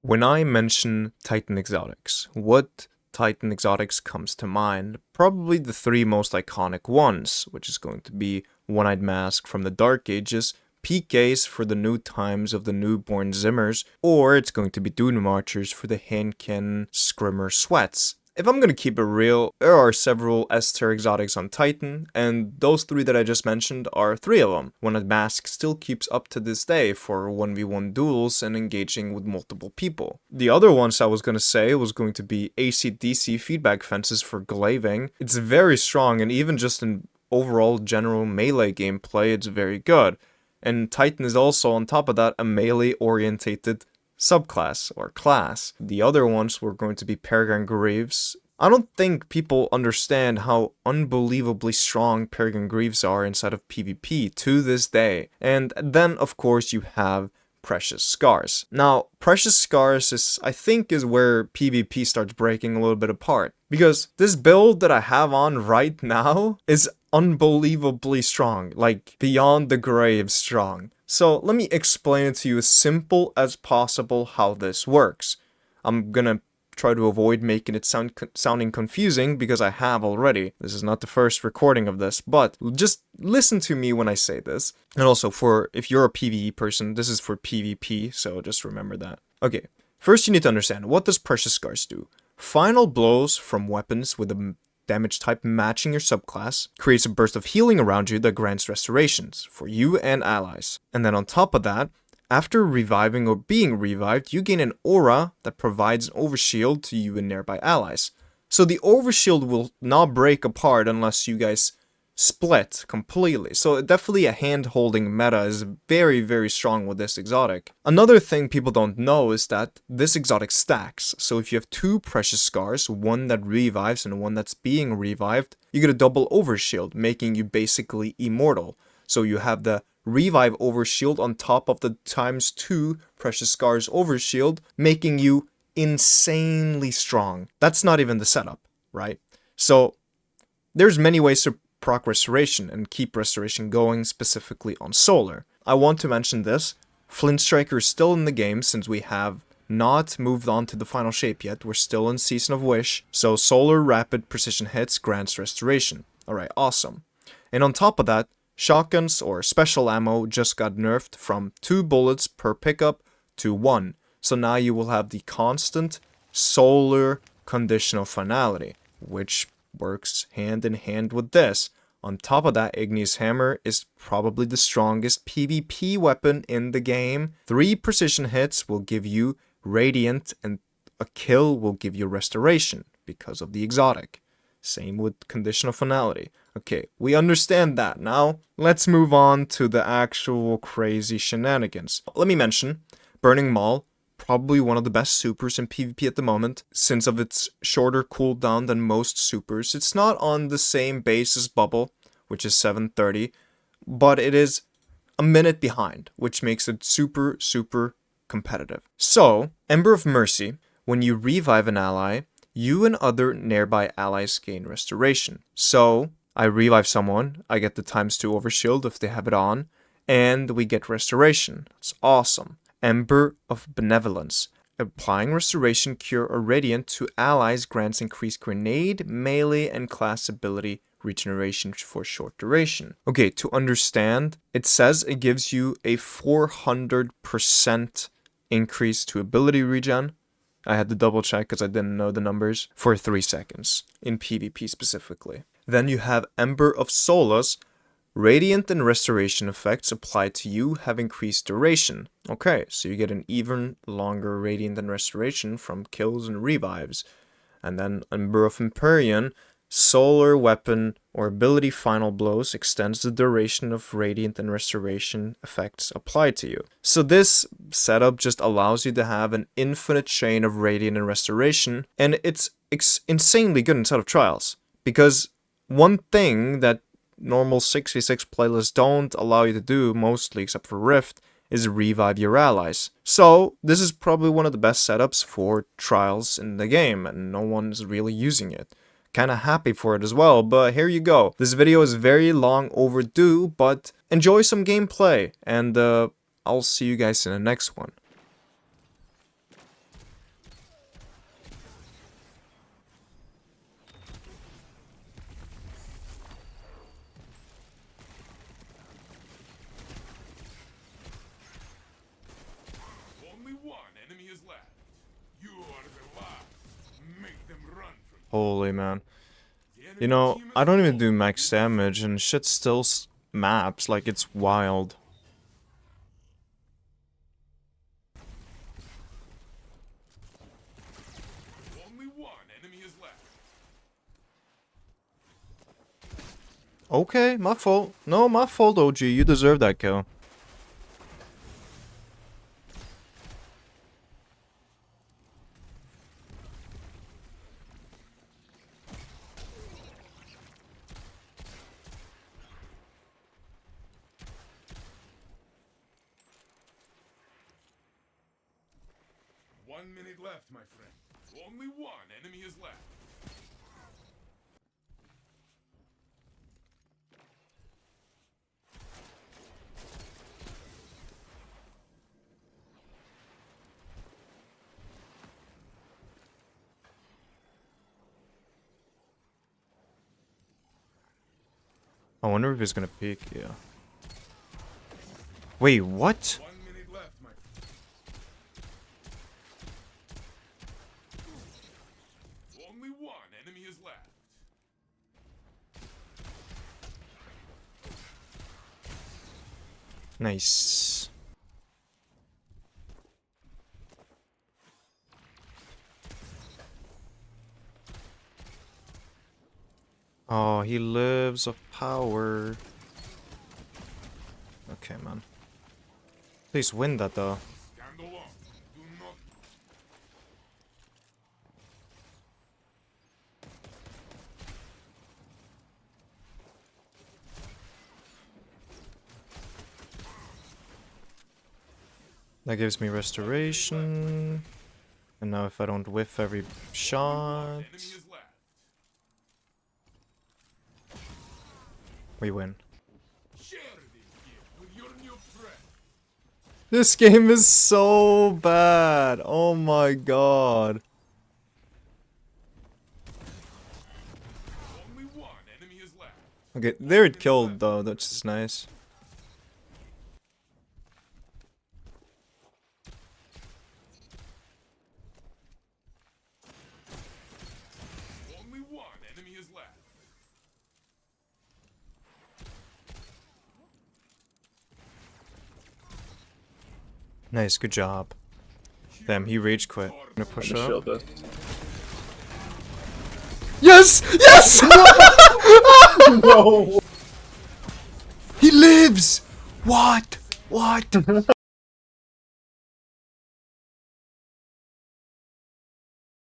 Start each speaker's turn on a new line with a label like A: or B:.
A: When I mention Titan exotics, what Titan exotics comes to mind? Probably the three most iconic ones, which is going to be One-Eyed Mask from the Dark Ages, PKs for the new times of the newborn Zimmers, or it's going to be Dune Marchers for the Henken Scrimmer Sweats. If I'm gonna keep it real, there are several S-tier exotics on Titan, and those three that I just mentioned are three of them. One Mask still keeps up to this day for 1v1 duels and engaging with multiple people. The other ones I was gonna say was going to be AC/DC feedback fences for glaive. It's very strong, and even just in overall general melee gameplay, it's very good. And Titan is also, on top of that, a melee-orientated subclass or class. The other ones were going to be Peregrine Greaves. I don't think people understand how unbelievably strong Peregrine Greaves are inside of PvP to this day. And then, of course, you have Precious Scars. Now, Precious Scars I think is where PvP starts breaking a little bit apart. Because this build that I have on right now is unbelievably strong, like beyond the grave strong. So let me explain it to you as simple as possible how this works. I'm gonna try to avoid making it sounding confusing because I have already. This is not the first recording of this, but just listen to me when I say this. And also if you're a PvE person, this is for PvP, so just remember that. Okay, first you need to understand, what does Precious Scars do? Final blows from weapons with a damage type matching your subclass creates a burst of healing around you that grants restorations for you and allies. And then on top of that, after reviving or being revived, you gain an aura that provides an overshield to you and nearby allies. So the overshield will not break apart unless you guys split completely. So definitely a hand-holding meta is very, very strong with this exotic. Another thing people don't know is that this exotic stacks. So if you have two Precious Scars, one that revives and one that's being revived, you get a double overshield, making you basically immortal. So you have the revive overshield on top of the ×2 Precious Scars overshield, making you insanely strong. That's not even the setup, right? So there's many ways to proc restoration and keep restoration going, specifically on solar. I want to mention this. Flint Striker is still in the game since we have not moved on to the final shape yet. We're still in Season of Wish, so solar rapid precision hits grants restoration. Alright, awesome. And on top of that, shotguns or special ammo just got nerfed from 2 bullets per pickup to 1. So now you will have the constant solar conditional finality, which works hand in hand with this. On top of that, Igneous Hammer is probably the strongest PvP weapon in the game. 3 precision hits will give you Radiant, and a kill will give you Restoration because of the exotic. Same with Conditional Finality. Okay, we understand that. Now, let's move on to the actual crazy shenanigans. Let me mention, Burning Maul, probably one of the best supers in PvP at the moment, since of its shorter cooldown than most supers. It's not on the same base as Bubble, which is 730, but it is a minute behind, which makes it super, super competitive. So, Ember of Mercy, when you revive an ally, you and other nearby allies gain restoration. So, I revive someone, I get the ×2 overshield if they have it on, and we get restoration. It's awesome. Ember of Benevolence. Applying Restoration, Cure, or Radiant to allies grants increased grenade, melee, and class ability regeneration for short duration. Okay, to understand, it says it gives you a 400% increase to ability regen. I had to double check because I didn't know the numbers. For 3 seconds, in PvP specifically. Then you have Ember of Solace. Radiant and Restoration effects applied to you have increased duration. Okay, so you get an even longer Radiant and Restoration from kills and revives. And then Ember of Empyrean, solar weapon or ability final blows extends the duration of Radiant and Restoration effects applied to you. So this setup just allows you to have an infinite chain of Radiant and Restoration, and it's insanely good inside of Trials. Because one thing that normal 6v6 playlists don't allow you to do, mostly except for Rift, is revive your allies. So, this is probably one of the best setups for Trials in the game, and no one's really using it. Kinda happy for it as well, but here you go. This video is very long overdue, but enjoy some gameplay, and I'll see you guys in the next one. Holy man. You know, I don't even do max damage and shit still maps like it's wild.
B: Only one enemy is left.
A: Okay, my fault. No, my fault, OG. You deserve that kill.
B: One minute left, my friend. Only one enemy is left.
A: I wonder if he's gonna peek. Yeah. Wait, what?
B: 1 minute left, my friend. Only one enemy is left.
A: Nice. Oh, he lives of power. Okay, man. Please win that though.
B: Stand alone. Do not.
A: That gives me restoration. And now if I don't whiff every shot,
B: Enemy is left.
A: we win.
B: Share this gift with your new friend.
A: This game is so bad. Oh my god.
B: Only one enemy is left.
A: Okay, there it killed though, that's just nice.
B: Only one enemy is left.
A: Nice, good job. Damn, he rage quit. I'm gonna push up.
C: Shield it.
A: Yes! Yes!
C: No!
A: He lives! What? What?